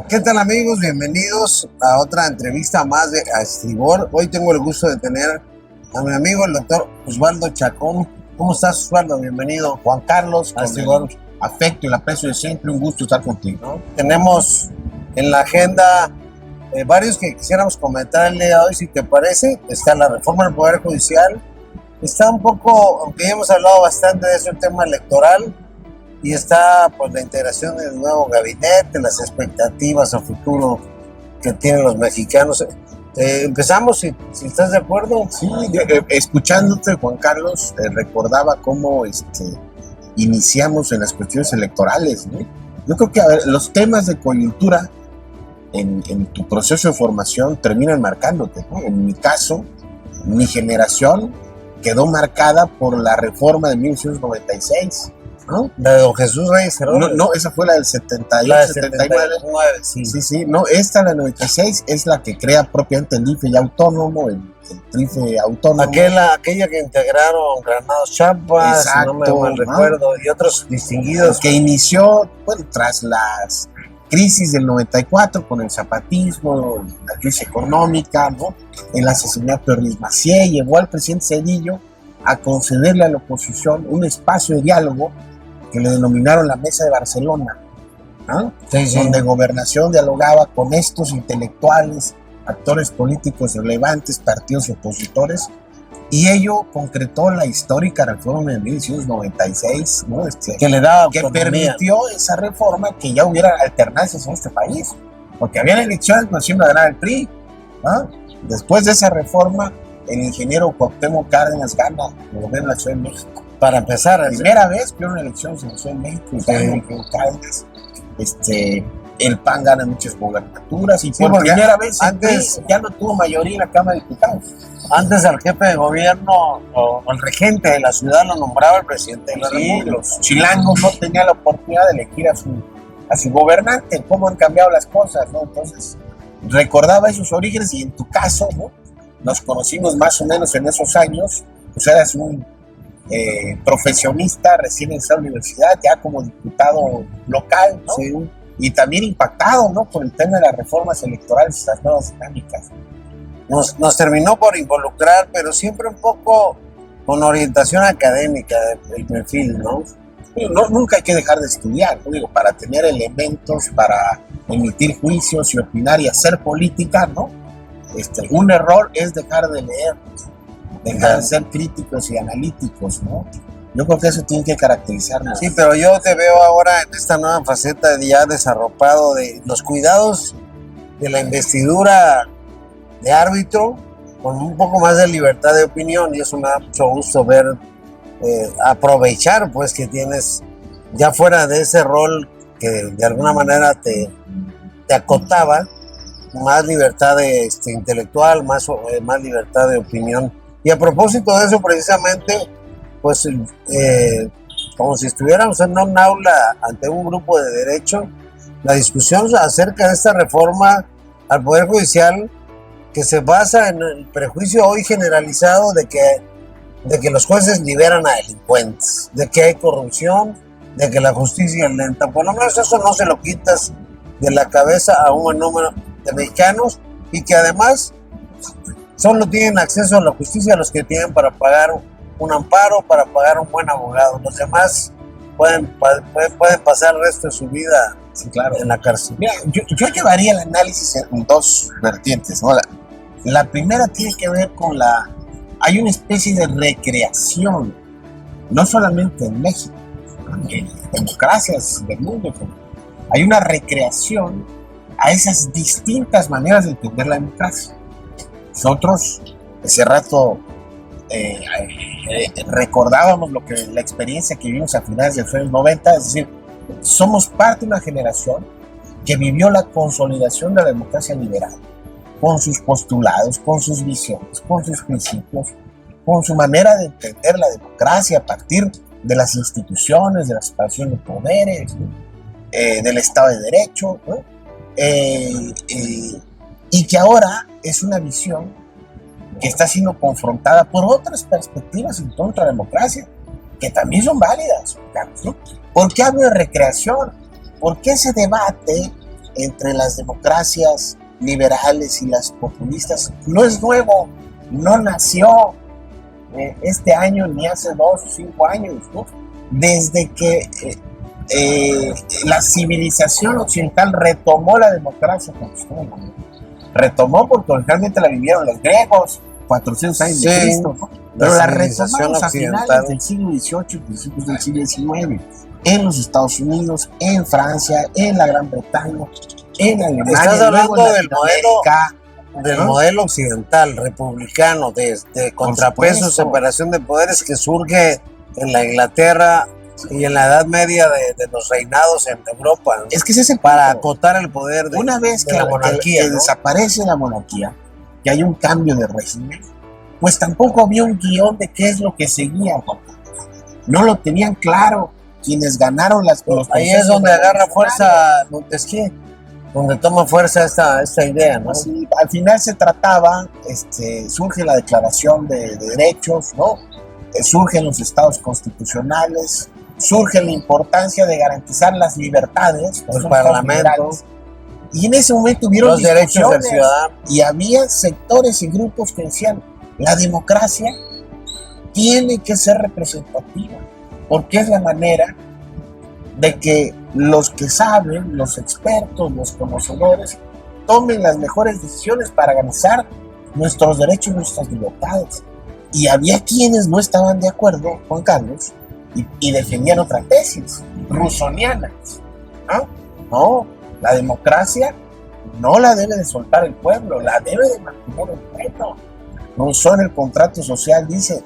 ¿Qué tal, amigos? Bienvenidos a otra entrevista más de A Estribor. Hoy tengo el gusto de tener a mi amigo el doctor Osvaldo Chacón. ¿Cómo estás, Osvaldo? Bienvenido. Juan Carlos, A Estribor. afecto y el aprecio de siempre, un gusto estar contigo. ¿No? Tenemos en la agenda varios que quisiéramos comentar el día de hoy, si te parece. Está la reforma del Poder Judicial. Está un poco, aunque ya hemos hablado bastante de eso, el tema electoral. Y está pues la integración del nuevo gabinete, las expectativas a futuro que tienen los mexicanos. Empezamos, si estás de acuerdo. Sí, escuchándote, Juan Carlos, recordaba cómo iniciamos en las cuestiones electorales, ¿no? Yo creo que los temas de coyuntura en tu proceso de formación terminan marcándote, ¿no? En mi caso, mi generación quedó marcada por la reforma de 1996. ¿No? La de don Jesús Reyes Heroles. No, esa fue la del 78, La del 79. 79, sí. Sí, no, esta, la 96, es la que crea propiamente el IFE ya autónomo, el IFE autónomo. Aquella que integraron Granados Champas, exacto, no me mal recuerdo, y otros distinguidos. Que inició, bueno, tras las crisis del 94, con el zapatismo, la crisis económica, ¿no? El asesinato de Luis Macié, llevó al presidente Zedillo a concederle a la oposición un espacio de diálogo que le denominaron la Mesa de Barcelona, ¿no? Sí. Donde Gobernación dialogaba con estos intelectuales, actores políticos relevantes, partidos opositores, y ello concretó la histórica reforma de 1996, ¿no? Que permitió esa reforma, que ya hubiera alternancias en este país, porque había elecciones, no siempre ganaba el PRI, ¿no? Después de esa reforma, el ingeniero Cuauhtémoc Cárdenas gana el gobierno de la Ciudad de México. Para empezar, la primera vez que hubo una elección en la Ciudad de México, y Cárdenas, el PAN gana muchas gobernaturas, y por primera vez antes ya no tuvo mayoría en la Cámara de Diputados. Antes al jefe de gobierno o el regente de la ciudad lo nombraba el presidente de la República. Los chilangos no tenían la oportunidad de elegir a su gobernante. ¿Cómo han cambiado las cosas, no? Entonces, recordaba esos orígenes, y en tu caso, ¿no? Nos conocimos más o menos en esos años. Pues eras un profesionista recién en esa universidad, ya como diputado local, ¿no? Sí. Y también impactado, ¿no? Por el tema de las reformas electorales, las nuevas dinámicas. Nos terminó por involucrar, pero siempre un poco con orientación académica del perfil, ¿no? Nunca hay que dejar de estudiar, ¿no? Digo, para tener elementos, para emitir juicios y opinar y hacer política, ¿no? Un error es dejar de leer, dejar de ser críticos y analíticos, ¿no? Yo creo que eso tiene que caracterizarnos. Sí, pero yo te veo ahora en esta nueva faceta ya desarropado de los cuidados de la investidura de árbitro, con un poco más de libertad de opinión, y eso me da mucho gusto ver, aprovechar pues que tienes ya fuera de ese rol que de alguna manera te acotaba, más libertad intelectual, más libertad de opinión. Y a propósito de eso, precisamente, pues como si estuviéramos en un aula ante un grupo de derecho, la discusión acerca de esta reforma al Poder Judicial, que se basa en el prejuicio hoy generalizado de que los jueces liberan a delincuentes, de que hay corrupción, de que la justicia es lenta. Por lo menos eso no se lo quitas de la cabeza a un buen número de mexicanos, y que además solo tienen acceso a la justicia los que tienen para pagar un amparo, para pagar un buen abogado. Los demás pueden pasar el resto de su vida, sí, claro, en la cárcel. Mira, yo llevaría el análisis en dos vertientes, ¿no? La primera tiene que ver con hay una especie de recreación, no solamente en México, en democracias del mundo, hay una recreación a esas distintas maneras de entender la democracia. Nosotros, ese rato, recordábamos la experiencia que vivimos a finales de los años 90, es decir, somos parte de una generación que vivió la consolidación de la democracia liberal, con sus postulados, con sus visiones, con sus principios, con su manera de entender la democracia a partir de las instituciones, de la separación de poderes, del Estado de Derecho, ¿no? Y que ahora es una visión que está siendo confrontada por otras perspectivas en contra de la democracia, que también son válidas, ¿no? ¿Por qué hablo de recreación? Porque ese debate entre las democracias liberales y las populistas no es nuevo, no nació este año ni hace 2 o 5 años, ¿no? Desde que la civilización occidental retomó la democracia, retomó porque originalmente la vivieron los griegos, 400 años de Cristo, ¿no? Pero la retomamos a finales del siglo XVIII, principios del siglo XIX, en los Estados Unidos, en Francia, en la Gran Bretaña, en Alemania. Estás hablando del modelo occidental, republicano, de contrapeso, separación de poderes que surge en la Inglaterra y en la Edad Media de los reinados en Europa, ¿no? Es que ese es el para acotar el poder una vez que la monarquía, que ¿no? desaparece la monarquía, que hay un cambio de régimen, pues tampoco había un guión de qué es lo que seguía. No lo tenían claro quienes ganaron los ahí es donde agarra fuerza Montesquieu, donde toma fuerza esta idea, ¿no? Así, al final se trataba, surge la Declaración de Derechos, ¿no? Surgen los estados constitucionales, surge la importancia de garantizar las libertades, los parlamentos, y en ese momento hubieron los derechos del ciudadano, y había sectores y grupos que decían: la democracia tiene que ser representativa, porque es la manera de que los que saben, los expertos, los conocedores, tomen las mejores decisiones para garantizar nuestros derechos y nuestras libertades. Y había quienes no estaban de acuerdo, Juan Carlos, y defendían otra tesis, rusonianas. No, la democracia no la debe de soltar el pueblo, la debe de mantener el pueblo. Rousseau en el contrato social dice: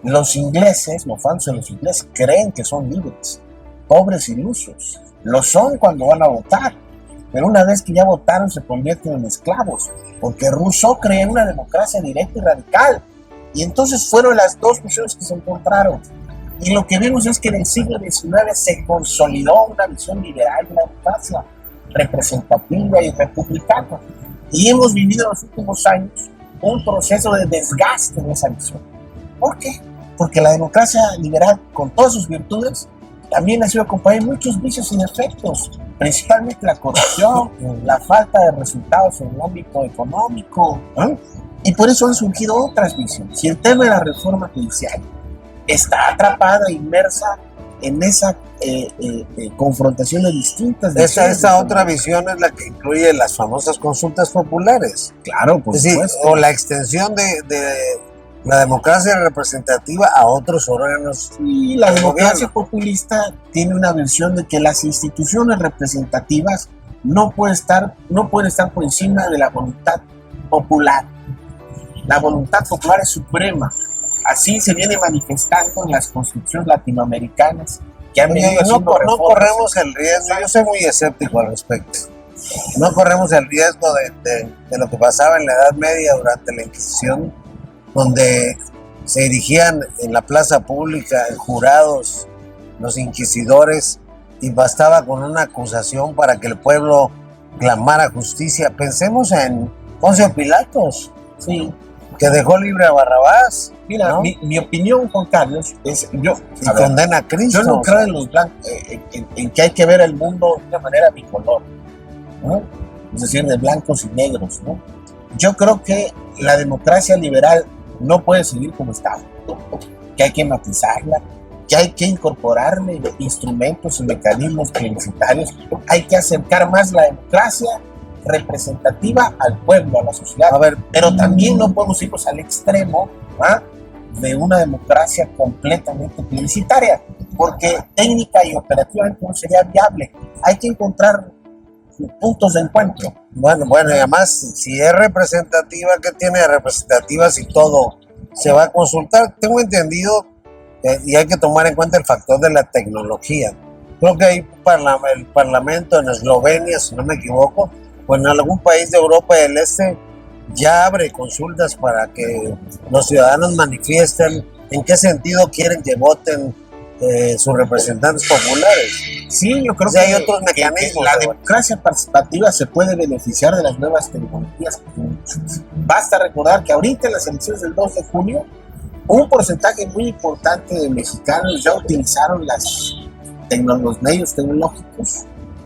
los ingleses, los fans de los ingleses, creen que son libres, pobres ilusos. Lo son cuando van a votar, pero una vez que ya votaron se convierten en esclavos, porque Rousseau cree en una democracia directa y radical. Y entonces fueron las dos visiones que se encontraron. Y lo que vimos es que en el siglo XIX se consolidó una visión liberal de una democracia representativa y republicana. Y hemos vivido en los últimos años un proceso de desgaste de esa visión. ¿Por qué? Porque la democracia liberal, con todas sus virtudes, también ha sido acompañada de muchos vicios y defectos, principalmente la corrupción, la falta de resultados en el ámbito económico, ¿eh? Y por eso han surgido otras visiones. Y el tema de la reforma judicial está atrapada, inmersa en esa confrontación de distintas visiones. Esa otra visión es la que incluye las famosas consultas populares. Claro, por supuesto. O la extensión de la democracia representativa a otros órganos. Y la democracia populista tiene una versión de que las instituciones representativas no pueden estar por encima de la voluntad popular. La voluntad popular es suprema. Así se viene manifestando en las constituciones latinoamericanas que han venido haciendo no corremos el riesgo. Yo soy muy escéptico al respecto. No corremos el riesgo de lo que pasaba en la Edad Media durante la Inquisición, donde se dirigían en la plaza pública jurados, los inquisidores, y bastaba con una acusación para que el pueblo clamara justicia. Pensemos en Poncio Pilatos, sí, que dejó libre a Barrabás. Mira, ¿no? mi opinión, Juan Carlos, es condena a Cristo. Yo no creo en los blancos, en que hay que ver el mundo de una manera bicolor, ¿no? Es decir, de blancos y negros, ¿no? Yo creo que la democracia liberal no puede seguir como está, que hay que matizarla, que hay que incorporarle instrumentos y mecanismos plebiscitarios, hay que acercar más la democracia representativa al pueblo, a la sociedad. Pero también no podemos irnos al extremo, ¿ah?, de una democracia completamente plebiscitaria, porque técnica y operativamente no sería viable. Hay que encontrar puntos de encuentro. Bueno, y además, si es representativa, ¿qué tiene de representativa si todo se va a consultar? Tengo entendido, y hay que tomar en cuenta el factor de la tecnología. Creo que hay el parlamento en Eslovenia, si no me equivoco, o en algún país de Europa del Este, ya abre consultas para que los ciudadanos manifiesten en qué sentido quieren que voten sus representantes populares. Sí, yo creo que hay otros mecanismos. La democracia participativa se puede beneficiar de las nuevas tecnologías. Basta recordar que ahorita en las elecciones del 2 de junio, un porcentaje muy importante de mexicanos ya utilizaron los medios tecnológicos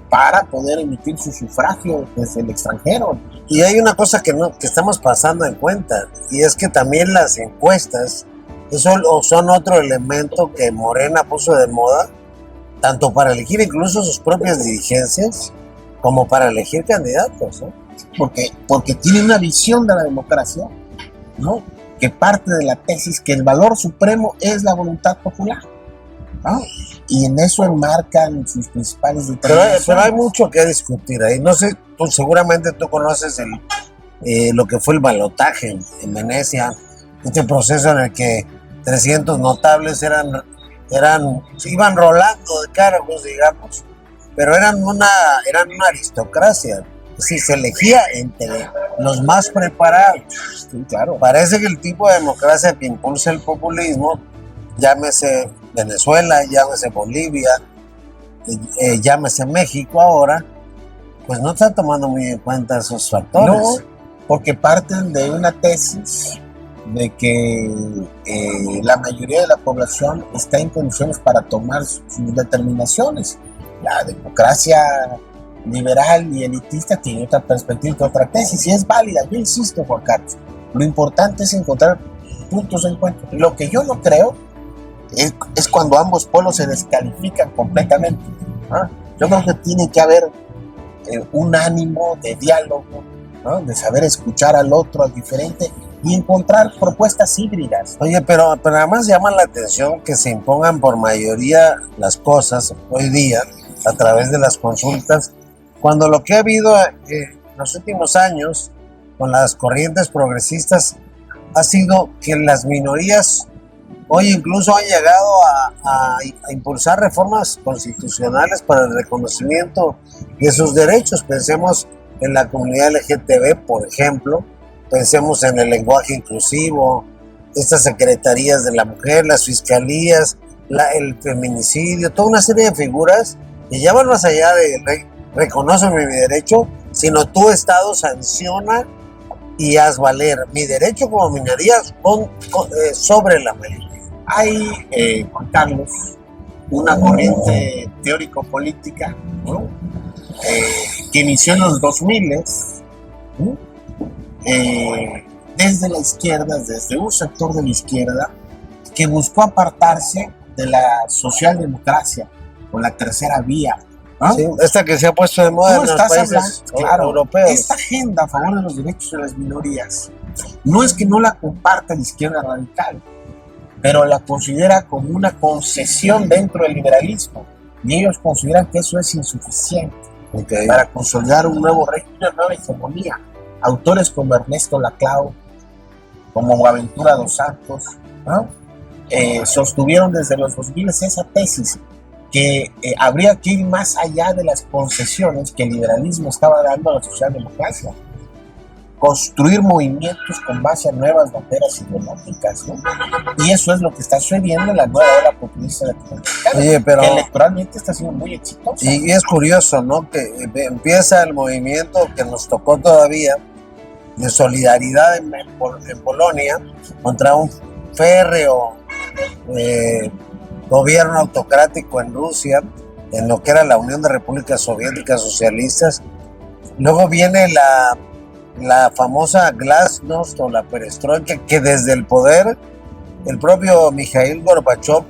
para poder emitir su sufragio desde el extranjero. Y hay una cosa que estamos pasando en cuenta, y es que también las encuestas son otro elemento que Morena puso de moda, tanto para elegir incluso sus propias dirigencias, como para elegir candidatos, ¿no? Porque tiene una visión de la democracia, ¿no?, que parte de la tesis que el valor supremo es la voluntad popular, ¿no? Y en eso enmarcan sus principales determinaciones. Pero hay mucho que discutir ahí. No sé, seguramente tú conoces lo que fue el balotaje en Venecia, este proceso en el que 300 notables iban rolando de cargos, digamos, pero eran una aristocracia. Es decir, se elegía entre los más preparados. Sí, claro. Parece que el tipo de democracia que impulsa el populismo, llámese Venezuela, llámese Bolivia, llámese México ahora, pues no está tomando muy en cuenta esos factores. No, porque parten de una tesis de que la mayoría de la población está en condiciones para tomar sus determinaciones. La democracia liberal y elitista tiene otra perspectiva, otra tesis, y es válida. Yo insisto, Juan Carlos, lo importante es encontrar puntos de encuentro. Lo que yo no creo es cuando ambos polos se descalifican completamente, ¿no? Yo creo que tiene que haber un ánimo de diálogo, ¿no?, de saber escuchar al otro, al diferente, y encontrar propuestas híbridas. Oye, pero además llama la atención que se impongan por mayoría las cosas hoy día a través de las consultas, cuando lo que ha habido en los últimos años con las corrientes progresistas ha sido que las minorías hoy incluso han llegado a impulsar reformas constitucionales para el reconocimiento de sus derechos. Pensemos en la comunidad LGTB, por ejemplo, pensemos en el lenguaje inclusivo, estas secretarías de la mujer, las fiscalías, el feminicidio, toda una serie de figuras que ya van más allá de reconóceme mi derecho, sino tu Estado sanciona y haz valer mi derecho como minoría sobre la mayoría. Hay, Juan Carlos, una corriente teórico-política, ¿no?, que inició en los 2000, ¿no?, desde la izquierda, desde un sector de la izquierda, que buscó apartarse de la socialdemocracia con la tercera vía, ¿no? Sí, esta que se ha puesto de moda en los países europeos. Esta agenda a favor de los derechos de las minorías no es que no la comparta la izquierda radical, pero la considera como una concesión dentro del liberalismo, y ellos consideran que eso es insuficiente para consolidar un nuevo régimen, una nueva hegemonía. Autores como Ernesto Laclau, como Boaventura dos Santos, ¿no?, sostuvieron desde los 2000 esa tesis, que habría que ir más allá de las concesiones que el liberalismo estaba dando a la socialdemocracia, construir movimientos con base a nuevas banderas ideológicas, ¿no? Y eso es lo que está sucediendo en la nueva ola populista latinoamericana. Oye, pero que electoralmente está siendo muy exitosa. Y es curioso, ¿no?, que empieza el movimiento que nos tocó todavía de solidaridad en Polonia contra un férreo gobierno autocrático en Rusia, en lo que era la Unión de Repúblicas Soviéticas Socialistas. Luego viene la famosa glasnost o la perestroika, que desde el poder el propio Mikhail Gorbachev,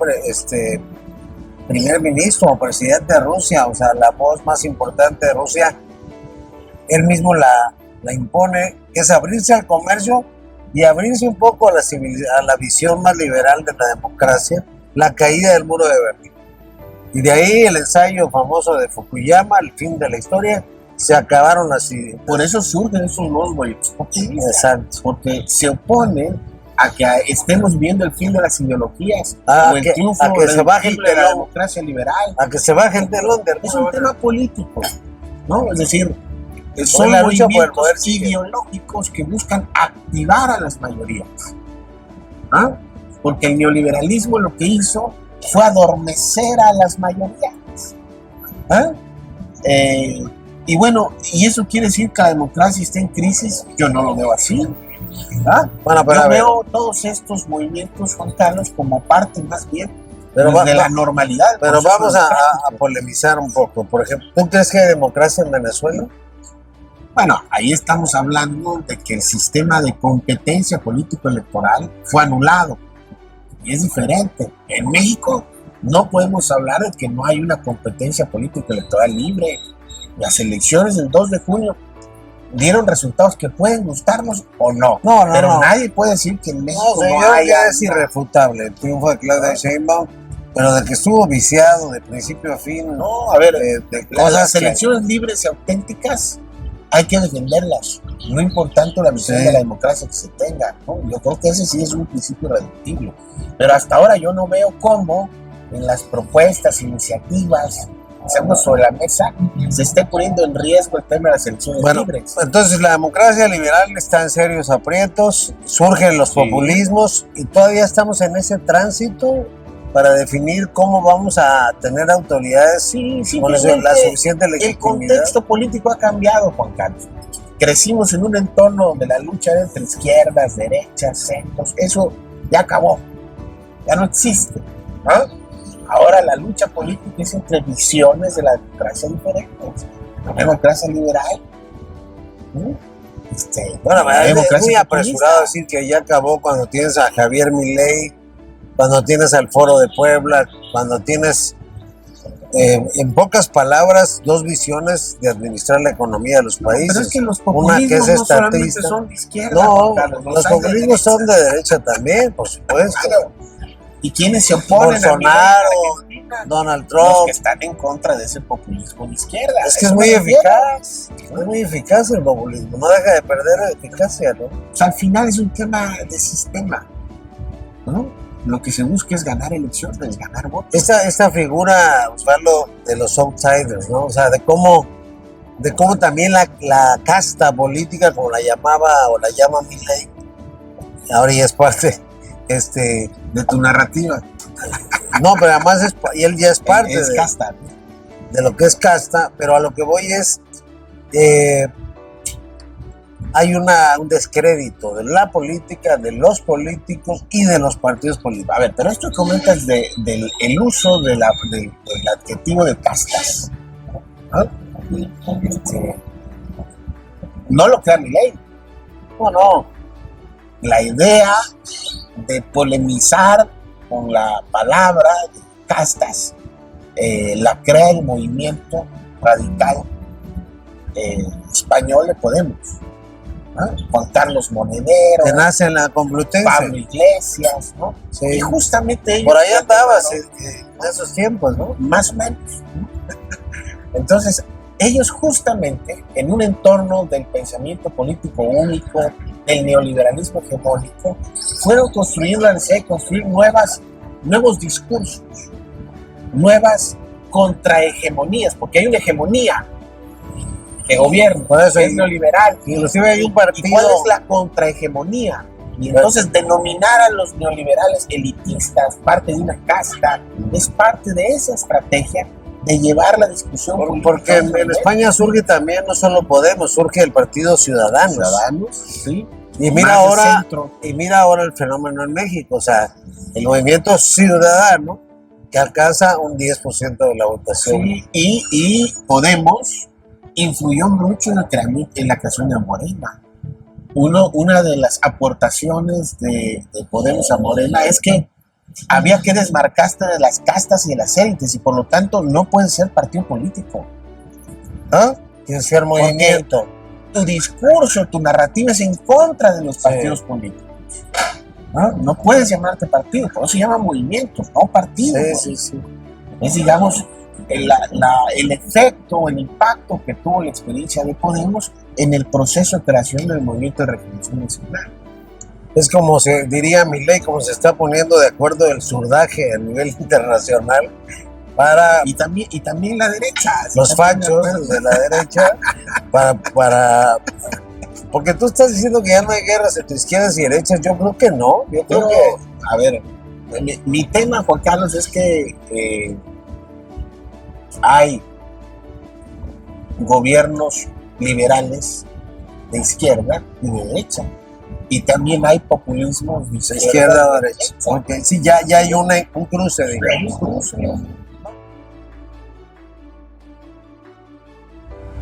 primer ministro o presidente de Rusia, o sea, la voz más importante de Rusia, él mismo la impone, que es abrirse al comercio y abrirse un poco a la visión más liberal de la democracia, la caída del muro de Berlín. Y de ahí el ensayo famoso de Fukuyama, el fin de la historia, se acabaron así. Por eso surgen esos nuevos movimientos populistas. Exacto. Porque se oponen a que estemos viendo el fin de las ideologías, a o el que triunfo se baje el de la telón, democracia liberal. a que se baje el telón de Es un tema político, ¿no? Es decir, Pues son la lucha por el movimientos poder sigue. ideológicos que buscan activar a las mayorías, ¿ah? Porque el neoliberalismo lo que hizo fue adormecer a las mayorías, ¿ah? Y bueno, ¿y eso quiere decir que la democracia está en crisis? Yo no lo veo así, ¿ah? Bueno, pero yo veo todos estos movimientos, Juan Carlos, como parte más bien Pero de la normalidad. Pero vamos a polemizar un poco. Por ejemplo, ¿tú crees que hay democracia en Venezuela? Bueno, ahí estamos hablando de que el sistema de competencia político-electoral fue anulado. Y es diferente. En México no podemos hablar de que no hay una competencia político-electoral libre. Las elecciones del 2 de junio dieron resultados que pueden gustarnos o no. Pero nadie puede decir que en México no haya... Es irrefutable el triunfo de Claudia Sheinbaum, pero de que estuvo viciado de principio a fin. No, a ver, las elecciones libres y auténticas hay que defenderlas, no importando la visión de la democracia que se tenga, ¿no? Yo creo que ese sí es un principio irreductible, pero hasta ahora yo no veo cómo en las propuestas, iniciativas que hacemos sobre la mesa se esté poniendo en riesgo el tema de las elecciones libres. Entonces la democracia liberal está en serios aprietos, surgen los populismos y todavía estamos en ese tránsito para definir cómo vamos a tener autoridades con la suficiente legitimidad. El contexto político ha cambiado, Juan Carlos. Crecimos en un entorno donde la lucha era entre izquierdas, derechas, centros. Eso ya acabó, ya no existe, ¿no? Ahora la lucha política es entre visiones de la democracia diferentes. La democracia liberal, bueno, es muy apresurado decir que ya acabó cuando tienes a Javier Milei, cuando tienes al Foro de Puebla, cuando tienes, en pocas palabras, dos visiones de administrar la economía de los países. Pero es que los populismos no solamente son de izquierda. No, los populismos son de derecha también, por supuesto. Claro. ¿Y quiénes se oponen? Bolsonaro, Donald Trump. Los que están en contra de ese populismo de izquierda. Es que es muy eficaz. Es muy eficaz el populismo. No deja de perder eficacia, ¿no? O sea, al final es un tema de sistema, ¿no? Lo que se busca es ganar elecciones, ganar votos. Esta figura, Osvaldo, de los outsiders, ¿no? O sea, de cómo también la casta política, como la llamaba o la llama Milei, ahora ya es parte de tu narrativa. No, pero además él ya es parte casta, de lo que es casta, pero a lo que voy es hay un descrédito de la política, de los políticos y de los partidos políticos. A ver, pero esto comentas del uso del adjetivo de castas, ¿no? No lo crea Milei. No. La idea de polemizar con la palabra de castas la crea el movimiento radical español de Podemos. Juan Carlos Monedero, que nace en la Complutense, Pablo Iglesias, ¿no? Sí. Y justamente ellos, por ahí andabas, ¿no? En esos tiempos, ¿no? Más o menos, ¿no? Entonces, ellos justamente en un entorno del pensamiento político único, del neoliberalismo hegemónico, fueron construyendo la necesidad de construir nuevos discursos, nuevas contrahegemonías, porque hay una hegemonía que gobierna, por eso es neoliberal. Inclusive hay un partido. ¿Y cuál es la contrahegemonía? Y entonces denominar a los neoliberales elitistas, parte de una casta, es parte de esa estrategia de llevar la discusión. Porque en España surge también, no solo Podemos, surge el Partido Ciudadanos. Sí. Y mira ahora el fenómeno en México, o sea, el movimiento ciudadano que alcanza un 10% de la votación. Sí, y Podemos influyó mucho en la creación de Morena. Una de las aportaciones de Podemos a Morena es que había que desmarcarse de las castas y de las élites y por lo tanto no puede ser partido político. Tiene que ser movimiento. Porque tu discurso, tu narrativa es en contra de los partidos políticos. No puedes llamarte partido, por eso se llama movimiento, no partido. Sí. Es, digamos, el efecto, el impacto que tuvo la experiencia de Podemos en el proceso de creación del movimiento de regeneración nacional. Es como se diría Milei, como se está poniendo de acuerdo el surdaje a nivel internacional para... Y también la derecha. Los fachos de la derecha para... Porque tú estás diciendo que ya no hay guerras entre izquierdas y derechas, yo creo que no. Yo creo que... A ver, mi tema, Juan Carlos, es que hay gobiernos liberales de izquierda y de derecha. y también hay populismo de De izquierda a derecha. Okay. Sí, ya hay un cruce, digamos.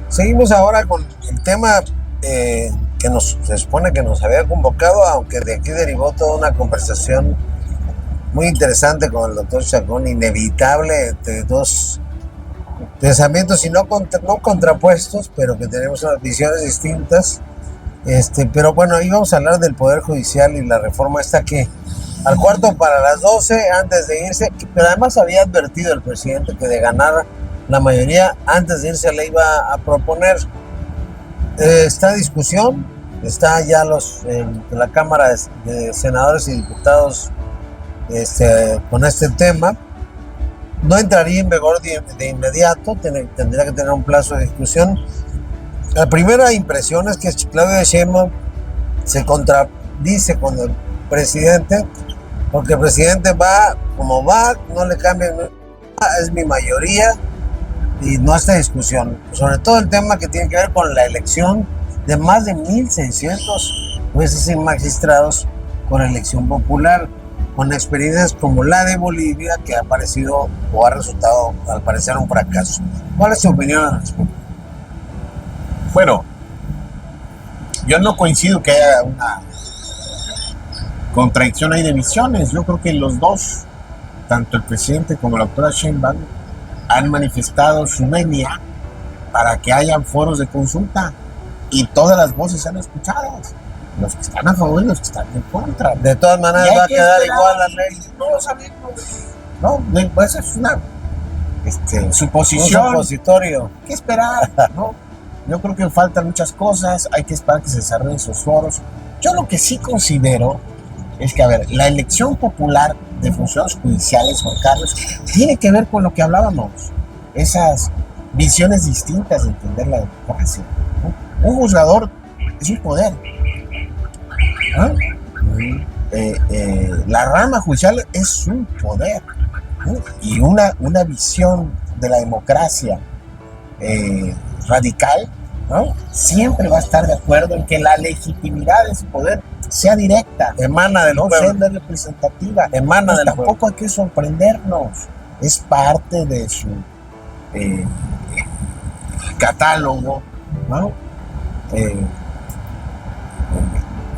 Seguimos ahora con el tema que se supone que nos había convocado, aunque de aquí derivó toda una conversación muy interesante con el doctor Chacón, inevitable entre dos pensamientos y no contrapuestos, pero que tenemos unas visiones distintas. Pero bueno, ahí vamos a hablar del Poder Judicial y la reforma esta que al cuarto para las 12, antes de irse, pero además había advertido el presidente que de ganar la mayoría, antes de irse le iba a proponer. Esta discusión, está ya la Cámara de Senadores y Diputados con este tema. No entraría en vigor de inmediato, tendría que tener un plazo de discusión. La primera impresión es que Claudia Sheinbaum se contradice con el presidente, porque el presidente va como va, no le cambian, es mi mayoría y no está discusión. Sobre todo el tema que tiene que ver con la elección de más de 1,600 jueces y magistrados con elección popular, con experiencias como la de Bolivia, que ha parecido o ha resultado al parecer un fracaso. ¿Cuál es su opinión al respecto? Bueno, yo no coincido que haya una contradicción ahí de visiones. Yo creo que los dos, tanto el presidente como la doctora Sheinbaum, han manifestado su venia para que hayan foros de consulta y todas las voces sean escuchadas. Los que están a favor y los que están en contra. De todas maneras va a quedar igual la ley. No lo sabemos. No, pues es una suposición. Un supositorio. Hay que esperar, ¿no? Yo creo que faltan muchas cosas, hay que esperar que se desarrollen esos foros. Yo lo que sí considero es que, a ver, la elección popular de funcionarios judiciales, Juan Carlos, tiene que ver con lo que hablábamos, esas visiones distintas de entender la democracia, ¿no? Un juzgador es un poder, ¿no? La rama judicial es un poder, ¿no? Y una visión de la democracia radical, ¿no? Siempre va a estar de acuerdo en que la legitimidad de ese poder sea directa, emana del pueblo, sea representativa, emana del pueblo. Tampoco hay que sorprendernos, es parte de su catálogo, ¿no?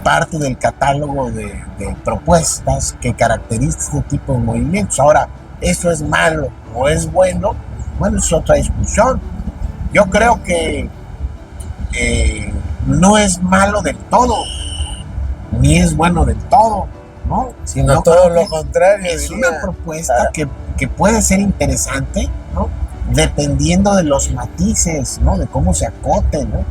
Parte del catálogo de propuestas que caracteriza este tipo de movimientos. Ahora, ¿eso es malo o es bueno? Bueno, es otra discusión. Yo creo que no es malo del todo, ni es bueno del todo, ¿no? Sino yo todo lo contrario. Es una propuesta que puede ser interesante, ¿no? Dependiendo de los matices, ¿no? De cómo se acote, ¿no?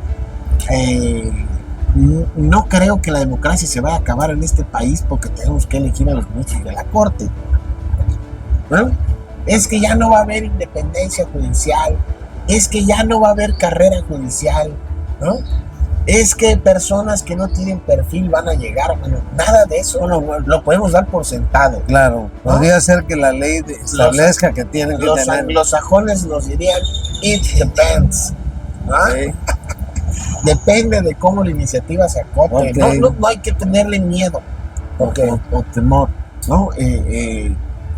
No creo que la democracia se vaya a acabar en este país porque tenemos que elegir a los ministros de la Corte, ¿no? Es que ya no va a haber independencia judicial, es que ya no va a haber carrera judicial, ¿no? Es que personas que no tienen perfil van a llegar, bueno, nada de eso lo podemos dar por sentado. Claro, ¿no? Podría ser que la ley establezca que tienen que tener. Los anglosajones nos dirían, it depends, ¿no? Okay. Depende de cómo la iniciativa se acote. Okay. No hay que tenerle miedo o temor, ¿no?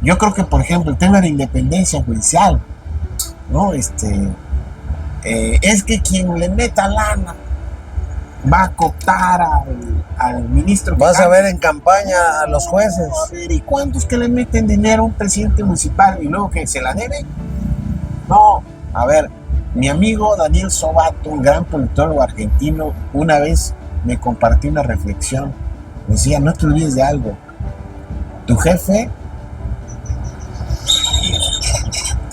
Yo creo que, por ejemplo, el tema de independencia judicial, ¿no? Es que quien le meta lana va a cooptar al ministro. Vas a ver en campaña a los jueces. ¿Y cuántos que le meten dinero a un presidente municipal y luego que se la debe? No, a ver, mi amigo Daniel Sobato, un gran politólogo argentino, una vez me compartió una reflexión. Decía, no te olvides de algo. Tu jefe,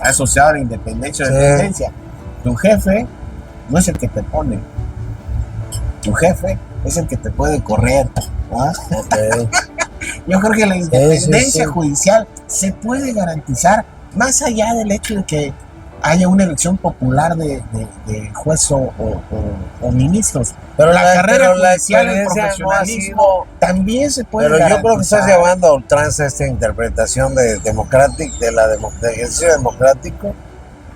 asociado a la independencia o dependencia, tu jefe no es el que te pone. Tu jefe es el que te puede correr, ¿no? Okay. Yo creo que la independencia judicial se puede garantizar más allá del hecho de que haya una elección popular de juez o ministros. Pero la carrera judicial, el profesionalismo también se puede Pero garantizar. Yo creo que estás llevando a ultranza esta interpretación de ejercicio democrático,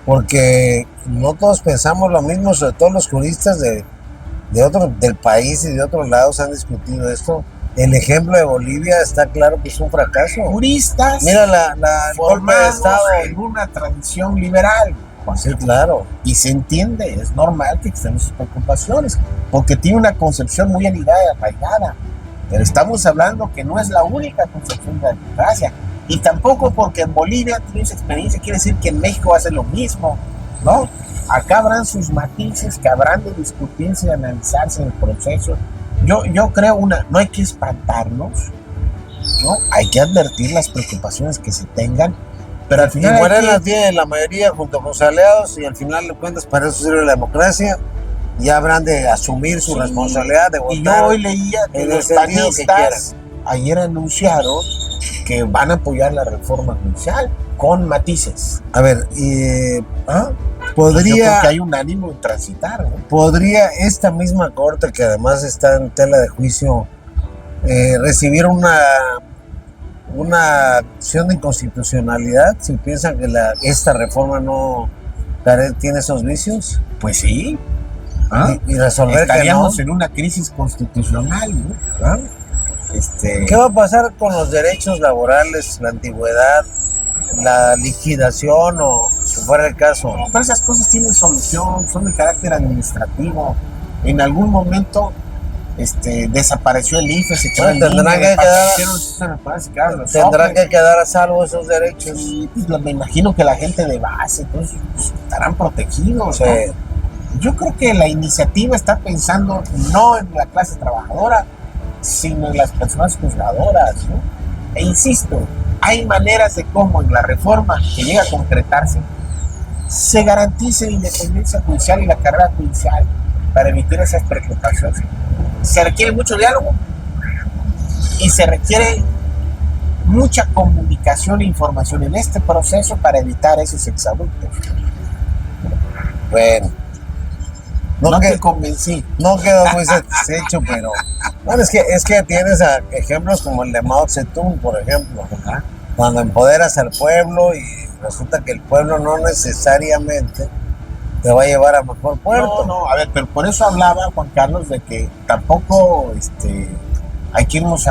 porque no todos pensamos lo mismo, sobre todo los juristas de del país y de otros lados han discutido esto. El ejemplo de Bolivia está claro que es un fracaso. Juristas Mira el golpe de Estado en una tradición liberal. Sí, claro. Y se entiende, es normal que estén sus preocupaciones, porque tiene una concepción muy arraigada. Pero estamos hablando que no es la única concepción de la democracia. Y tampoco porque en Bolivia tienes experiencia, quiere decir que en México hace lo mismo, ¿no? Acá habrán sus matices que habrán de discutirse y analizarse en el proceso. Yo creo no hay que espantarnos, ¿no? Hay que advertir las preocupaciones que se tengan, pero al final. Y Morena tiene la mayoría junto con sus aliados, y al final de cuentas para eso sirve la democracia. Ya habrán de asumir su responsabilidad de votar. Y yo hoy leía que los panistas ayer anunciaron que van a apoyar la reforma judicial con matices. A ver, podría. Yo creo que hay un ánimo de transitar, ¿no? Podría esta misma corte, que además está en tela de juicio, recibir una acción de inconstitucionalidad si piensan que esta reforma no tiene esos vicios. Pues sí. Y resolver. Estaríamos en una crisis constitucional, ¿no? ¿Qué va a pasar con los derechos laborales, la antigüedad, la liquidación o si fuera el caso? Pero esas cosas tienen solución, son de carácter administrativo. En algún momento desapareció el IFE, se quedó tendrán que quedar a salvo esos derechos. Y pues, me imagino que la gente de base, entonces, pues, estarán protegidos, ¿no? Yo creo que la iniciativa está pensando no en la clase trabajadora, sino en las personas juzgadoras, ¿no? E insisto, hay maneras de cómo en la reforma que llega a concretarse se garantice la independencia judicial y la carrera judicial para evitar esas preocupaciones. Se requiere mucho diálogo y se requiere mucha comunicación e información en este proceso para evitar esos exabruptos. Bueno, no te convencí. No quedó muy satisfecho, pero bueno, es que tienes ejemplos como el de Mao Zedong, por ejemplo, cuando empoderas al pueblo y resulta que el pueblo no necesariamente te va a llevar a mejor puerto. No, a ver, pero por eso hablaba Juan Carlos de que tampoco hay que irnos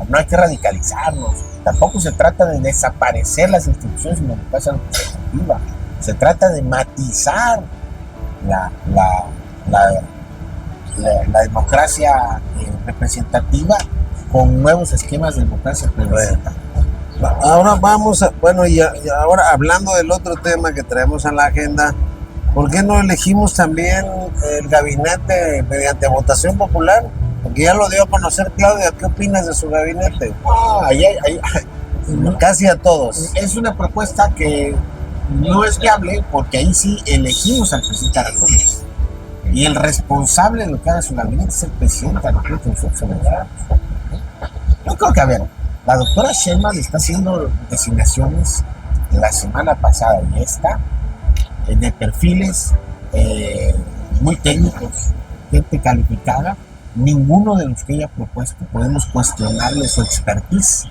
no hay que radicalizarnos. Tampoco se trata de desaparecer las instituciones en la democracia representativa. Se trata de matizar la democracia representativa con nuevos esquemas de democracia representativa. Ahora vamos y ahora hablando del otro tema que traemos en la agenda, ¿por qué no elegimos también el gabinete mediante votación popular? Porque ya lo dio a conocer Claudia. ¿Qué opinas de su gabinete? Casi a todos. Es una propuesta que no es viable porque ahí sí elegimos al presidente de la República. Y el responsable de lo que haga su gabinete es el presidente de la República. Yo creo que, a ver, la doctora Sheinbaum está haciendo designaciones la semana pasada y esta de perfiles muy técnicos, gente calificada. Ninguno de los que ella ha propuesto podemos cuestionarle su expertise,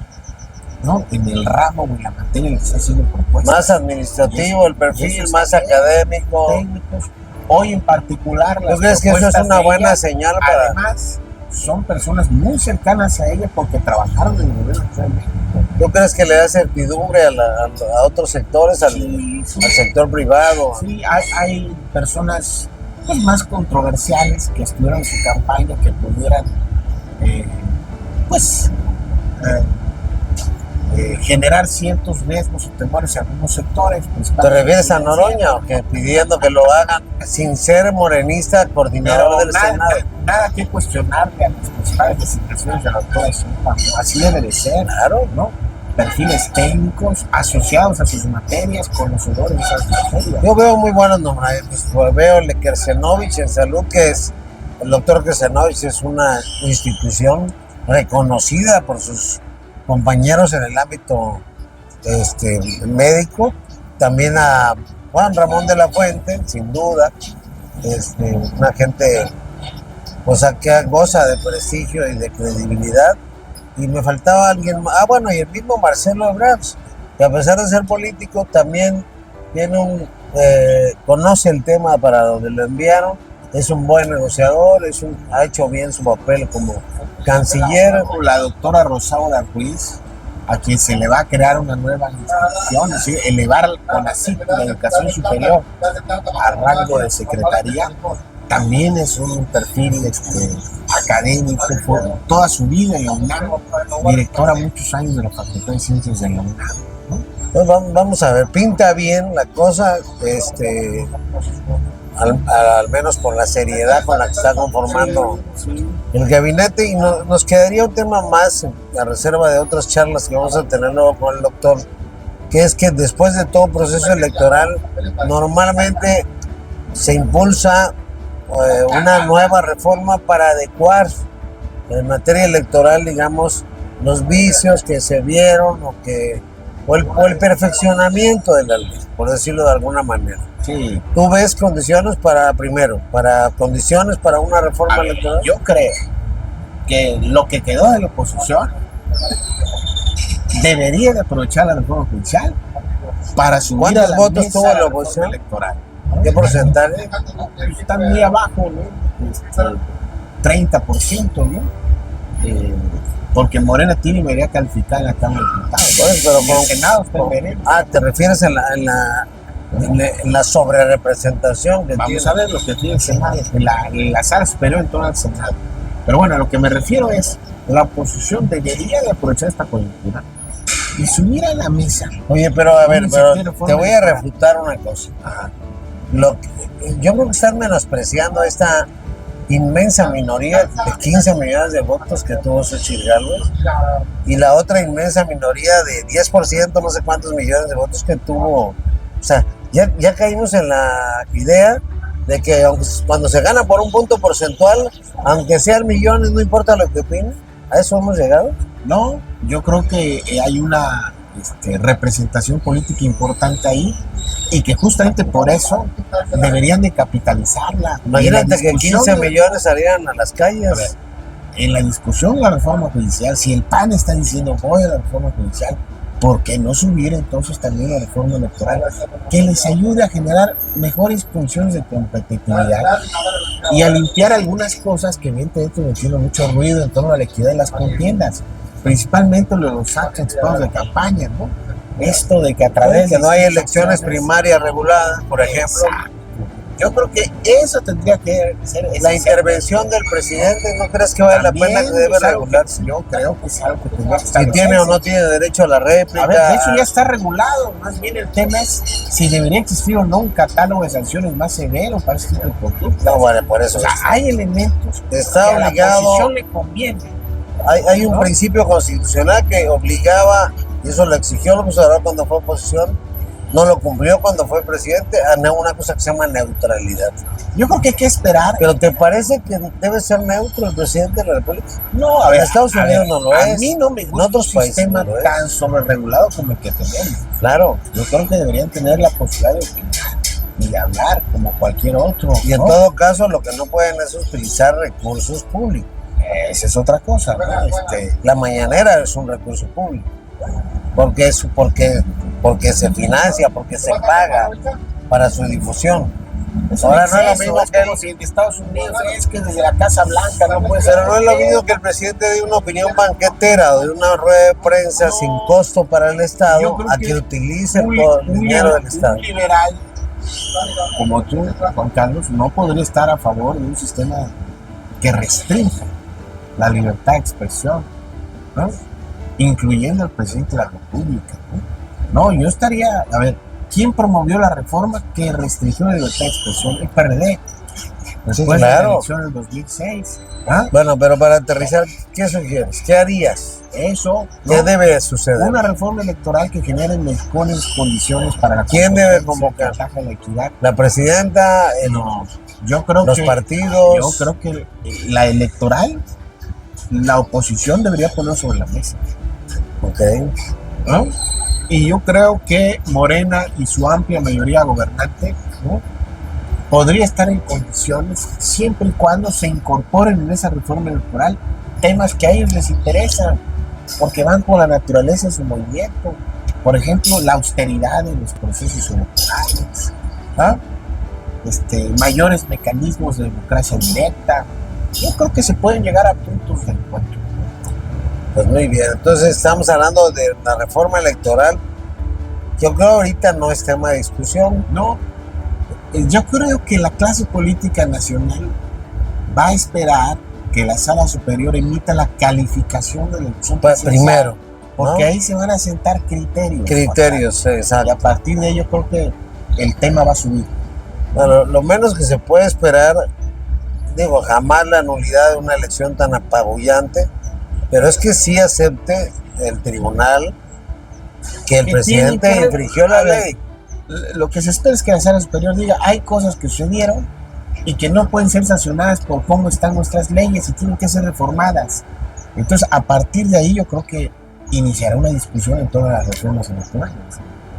¿no? En el ramo o en la materia en la que está siendo propuesta. Más administrativo el perfil, más académico. Técnicos. Hoy en particular, ¿tú crees que eso es una buena señal para...? Además, son personas muy cercanas a ella porque trabajaron en el gobierno de México. ¿Tú crees que le da certidumbre a otros sectores, al sector privado? Sí, hay personas pues, más controversiales que estuvieron en su campaña, que pudieran generar ciertos riesgos o temores en algunos sectores. ¿Te refieres a Noroña o que pidiendo que lo hagan sin ser morenista, coordinador del Senado? Nada que cuestionarle a las principales designaciones de la doctora Sheinbaum. Así debe de ser, claro, ¿no? Perfiles técnicos asociados a sus materias, conocedores de esas materias. Yo veo muy buenos nombramientos. Veo el de Kersenovich en salud, que es el doctor Kersenovich, es una institución reconocida por sus compañeros en el ámbito médico. También a Juan Ramón de la Fuente, sin duda, una gente que goza de prestigio y de credibilidad. Y me faltaba alguien más. Y el mismo Marcelo Ebrard, que a pesar de ser político también tiene conoce el tema para donde lo enviaron es un buen negociador, ha hecho bien su papel como canciller. La doctora Rosaura Ruiz, a quien se le va a crear una nueva institución, es decir, elevar al CONACYT, la educación superior, a rango de secretaría, también es un perfil académico, fue toda su vida en la UNAM, directora muchos años de la Facultad de Ciencias de la UNAM, ¿no? Pues vamos a ver, pinta bien la cosa, al menos con la seriedad con la que está conformando el gabinete, y nos quedaría un tema más a reserva de otras charlas que vamos a tener luego con el doctor, que es que después de todo proceso electoral normalmente se impulsa una nueva reforma para adecuar en materia electoral, digamos, los vicios que se vieron o el perfeccionamiento de la ley, por decirlo de alguna manera. Sí. ¿Tú ves condiciones para una reforma electoral? Yo creo que lo que quedó de la oposición debería de aprovechar la reforma judicial para subir ¿Cuántos a la votos mesa tuvo la reforma oposición electoral. ¿Qué porcentaje? Están muy abajo, ¿no? 30%, ¿no? Porque Morena tiene mayoría calificada en la Cámara de Diputados. Pues, pero en el Senado está veremos. ¿te refieres en la sobrerepresentación que Vamos tiene? a ver lo que tiene el Senado, en la sala superior en torno al Senado. Pero bueno, a lo que me refiero es, la oposición debería de aprovechar esta coyuntura y subir a la mesa. Oye, pero a ver, te voy a refutar una cosa. Ajá. Yo creo que están menospreciando esta inmensa minoría de 15 millones de votos que tuvo Xochitl Gálvez y la otra inmensa minoría de 10%, no sé cuántos millones de votos que tuvo. O sea, ya caímos en la idea de que cuando se gana por un punto porcentual, aunque sean millones, no importa lo que opinen. ¿A eso hemos llegado? No, yo creo que hay una representación política importante ahí y que justamente por eso deberían de capitalizarla. Imagínate que 15 millones salieran a las calles. A ver, en la discusión de la reforma judicial, si el PAN está diciendo voy a la reforma judicial, ¿por qué no subir entonces también la reforma electoral que les ayude a generar mejores condiciones de competitividad y a limpiar algunas cosas que evidentemente me tienen mucho ruido en torno a la equidad de las contiendas, principalmente los actos anticipados de campaña, ¿no? Esto de que a través de no hay elecciones primarias reguladas, por ejemplo. Exacto. Yo creo que eso tendría que ser la intervención del presidente. ¿No crees que vale la pena que debe regularse? Yo creo que es algo que tendría que estar. Si tiene o no tiene derecho a la réplica. A ver, de hecho ya está regulado. Más bien el tema es si debería existir o no un catálogo de sanciones más severo para este tipo de conductas. No, bueno, por eso. O sea, hay elementos está que obligado. A la oposición le conviene. Hay un principio constitucional que obligaba, y eso lo exigió López Obrador cuando fue oposición, no lo cumplió cuando fue presidente, a una cosa que se llama neutralidad. Yo creo que hay que esperar. ¿Pero te parece que debe ser neutro el presidente de la República? No, a ver. En Estados Unidos no lo es. A mí no me gusta otros un sistema tan sobreregulado como el que tenemos. Claro. Yo creo que deberían tener la posibilidad de opinar y de hablar como cualquier otro. Y en todo caso, lo que no pueden es utilizar recursos públicos. Esa es otra cosa, ¿no? La mañanera es un recurso público. Porque se financia, porque se paga para su difusión. Ahora no es lo mismo que si en Estados Unidos es que desde la Casa Blanca no puede ser. Pero no es lo mismo que el presidente dé una opinión banquetera o de una rueda de prensa sin costo para el Estado a que utilice todo el dinero del Estado. Un liberal como tú, Juan Carlos, no podría estar a favor de un sistema que restrinja la libertad de expresión, ¿no? Incluyendo al presidente de la República, ¿no? Yo estaría, a ver, ¿quién promovió la reforma que restringió la libertad de expresión? El PRD. Después de la elección del 2006. Bueno, pero para aterrizar, ¿qué sugieres? ¿Qué harías? Eso. ¿Qué debe suceder? Una reforma electoral que genere mejores condiciones para la ¿Quién debe convocar? La equidad. ¿La presidenta? No. Yo creo los partidos. Yo creo que la electoral, la oposición debería poner sobre la mesa. Ok. ¿No? Y yo creo que Morena y su amplia mayoría gobernante, ¿no?, podría estar en condiciones siempre y cuando se incorporen en esa reforma electoral temas que a ellos les interesan, porque van con la naturaleza de su movimiento. Por ejemplo, la austeridad en los procesos electorales, mayores mecanismos de democracia directa. Yo creo que se pueden llegar a puntos de encuentro. Pues muy bien, entonces estamos hablando de la reforma electoral. Yo creo ahorita no es tema de discusión. No, yo creo que la clase política nacional va a esperar que la sala superior emita la calificación de la elección Pues primero, porque ¿no? ahí se van a sentar criterios. Criterios, Y a exacto. partir de ello creo que el tema va a subir. Bueno, lo menos que se puede esperar, digo, jamás la nulidad de una elección tan apabullante, pero es que sí acepte el tribunal que el Que presidente tiene que- infringió la a ver, ley. Lo que se espera es que la sala superior diga hay cosas que sucedieron y que no pueden ser sancionadas por cómo están nuestras leyes y tienen que ser reformadas. Entonces, a partir de ahí yo creo que iniciará una discusión en todas las reformas electorales.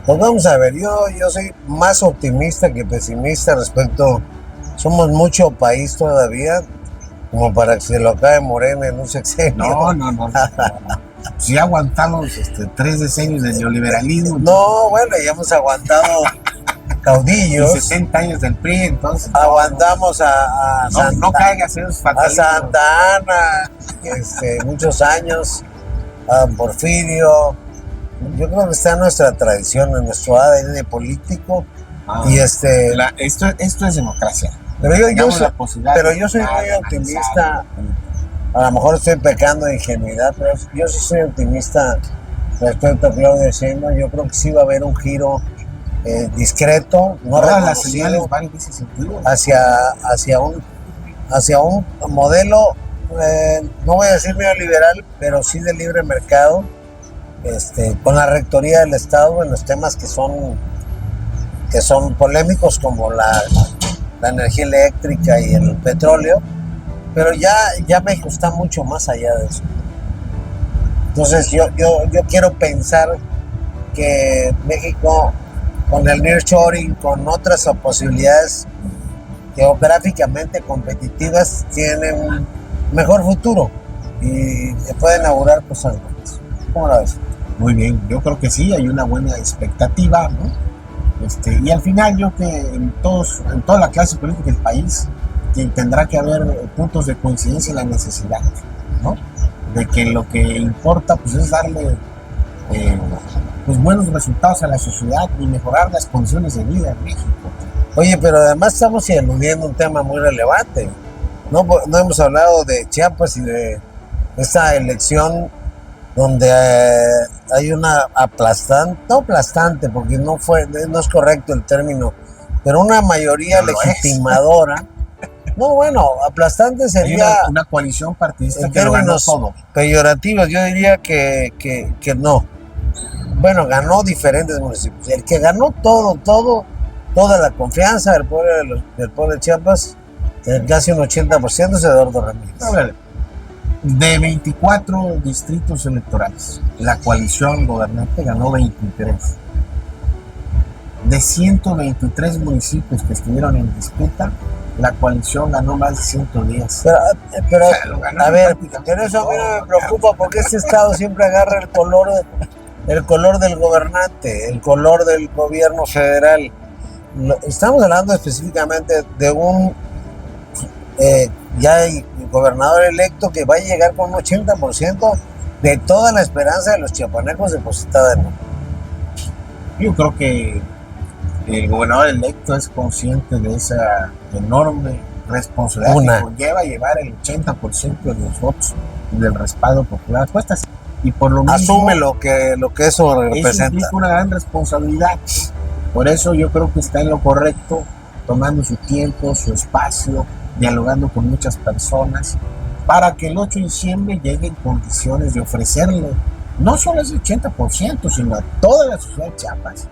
Pues vamos a ver, yo soy más optimista que pesimista respecto, somos mucho país todavía, como para que se lo acabe Morena en un sexenio. No. Si aguantamos 3 decenios de neoliberalismo No, bueno, ya hemos aguantado y caudillos, 60 años del PRI, entonces aguantamos a no caigas en esos a fatalismos. Santa Ana, muchos años, a Porfirio. Yo creo que está en nuestra tradición, en nuestro ADN político. Ah, Y esto es democracia. pero yo Tengamos soy, la posibilidad pero de yo soy votar, muy de optimista. analizar. A lo mejor estoy pecando de ingenuidad, pero yo sí soy optimista respecto a Claudia Sheinbaum. Yo creo que sí va a haber un giro discreto, no Todas las reconocido, señales van en ese sentido. hacia un modelo, no voy a decir neoliberal, pero sí de libre mercado, con la rectoría del Estado en los temas que son polémicos, como la energía eléctrica y el petróleo, pero ya México está mucho más allá de eso. Entonces yo quiero pensar que México, con el nearshoring, con otras posibilidades geográficamente competitivas, tiene un mejor futuro y se pueden inaugurar cosas buenas. ¿Cómo la ves? Muy bien, yo creo que sí, hay una buena expectativa, ¿no? Y al final yo que en toda la clase política del país tendrá que haber puntos de coincidencia en la necesidad, ¿no? De que lo que importa pues es darle pues buenos resultados a la sociedad y mejorar las condiciones de vida en México. Oye, pero además estamos eludiendo un tema muy relevante. No hemos hablado de Chiapas y de esta elección donde hay una no aplastante, porque no es correcto el término, pero una mayoría No lo legitimadora. No, bueno, aplastante Hay sería una coalición partidista en que lo ganó términos todo. peyorativos. Yo diría que no. Bueno, ganó diferentes municipios. El que ganó toda la confianza del pueblo de Chiapas, casi un 80%, es Eduardo Ramírez. A ver, de 24 distritos electorales, la coalición gobernante ganó 23. De 123 municipios que estuvieron en disputa, la coalición ganó más de 110. Pero O sea, lo ganó a ver, prácticamente pero eso a mí no me todo, preocupa, porque este estado siempre agarra el color del gobernante, el color del gobierno federal. Estamos hablando específicamente de un ya hay gobernador electo que va a llegar con un 80% de toda la esperanza de los chiapanecos depositada en él. Yo creo que el gobernador electo es consciente de esa enorme responsabilidad que conlleva llevar el 80% de los votos del respaldo popular. Cuestas. Y por lo mismo, asume lo que eso representa. Eso implica una gran responsabilidad. Por eso yo creo que está en lo correcto, tomando su tiempo, su espacio, dialogando con muchas personas, para que el 8 de diciembre llegue en condiciones de ofrecerle no solo ese 80%, sino a toda la sociedad de Chiapas.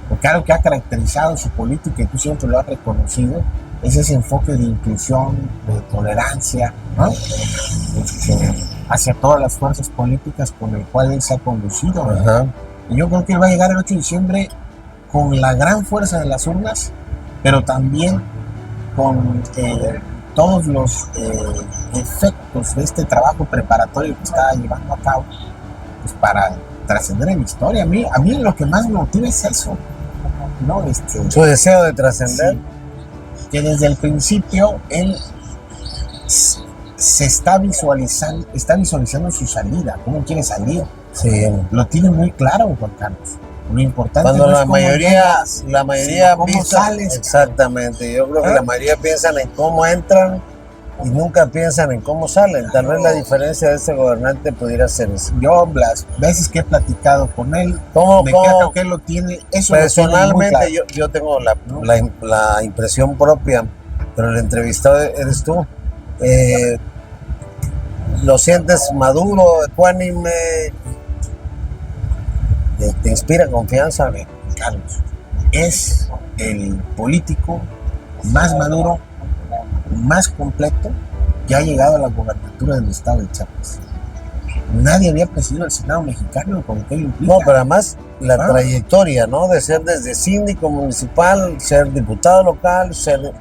Porque algo que ha caracterizado su política, y tú siempre lo has reconocido, es ese enfoque de inclusión, de tolerancia, ¿no? Hacia todas las fuerzas políticas con el cual él se ha conducido. Ajá. Y yo creo que él va a llegar el 8 de diciembre con la gran fuerza de las urnas, pero también con todos los efectos de este trabajo preparatorio que está llevando a cabo, pues para trascender en la historia. A mí lo que más me motiva es eso, ¿no? Su deseo de trascender. Sí. que desde el principio él se está visualizando su salida, cómo quiere salir. Sí. Lo tiene muy claro, Juan Carlos. Lo importante Cuando no es la cómo mayoría, llegas, la mayoría sino cómo piensa, sales. exactamente. Yo creo que la mayoría piensan en cómo entran y nunca piensan en cómo salen. Tal vez la diferencia de este gobernante pudiera ser eso. Yo, las veces que he platicado con él, me queda claro que él lo tiene. Eso personalmente, lo tiene muy claro. yo tengo la impresión propia, pero el entrevistado eres tú. Lo sientes maduro, ecuánime, te inspira confianza. Carlos, es el político más maduro, más completo que ha llegado a la gobernatura del estado de Chiapas. Nadie había presidido el Senado mexicano con lo que él implica. No, pero además la trayectoria, ¿no? De ser desde síndico municipal, ser diputado local, ser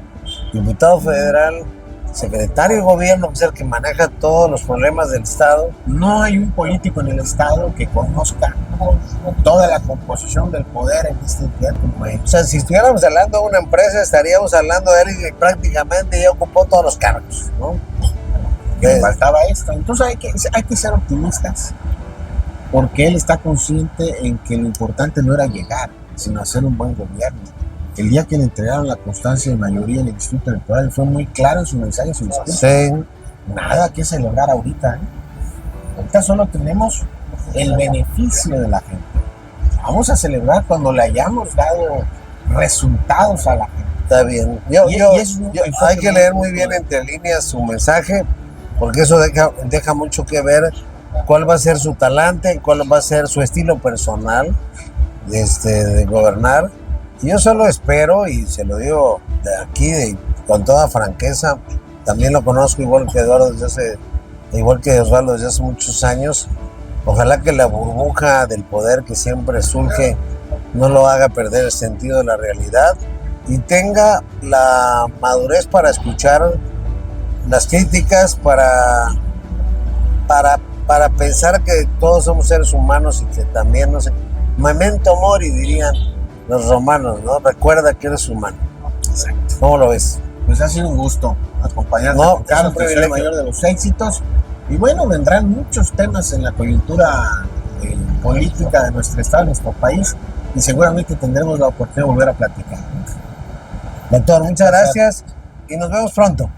diputado federal, secretario de gobierno, que es el que maneja todos los problemas del estado. No hay un político en el estado que conozca toda la composición del poder en este entidad como él. O sea, si estuviéramos hablando de una empresa, estaríamos hablando de él que prácticamente ya ocupó todos los cargos, ¿no? Que faltaba esto. Entonces hay que ser optimistas, porque él está consciente en que lo importante no era llegar, sino hacer un buen gobierno. El día que le entregaron la constancia de mayoría en el distrito electoral, fue muy claro en su mensaje, en su discurso. Sí. Nada que celebrar ahorita, ¿eh? Ahorita solo tenemos el beneficio de la gente. Vamos a celebrar cuando le hayamos dado resultados a la gente. Está bien. Hay que leer muy bien entre líneas su mensaje, porque eso deja mucho que ver cuál va a ser su talante, cuál va a ser su estilo personal de gobernar. Y yo solo espero, y se lo digo de aquí con toda franqueza, también lo conozco igual que Eduardo igual que Osvaldo desde hace muchos años. Ojalá que la burbuja del poder que siempre surge no lo haga perder el sentido de la realidad y tenga la madurez para escuchar las críticas, para pensar que todos somos seres humanos y que también, no sé, memento mori dirían los romanos, ¿no? Recuerda que eres humano. Exacto. ¿Cómo lo ves? Pues ha sido un gusto acompañarte, Juan Carlos, que es el mayor de los éxitos. Y bueno, vendrán muchos temas en la coyuntura política de nuestro estado, de nuestro país, y seguramente tendremos la oportunidad de volver a platicar. Doctor, muchas gracias y nos vemos pronto.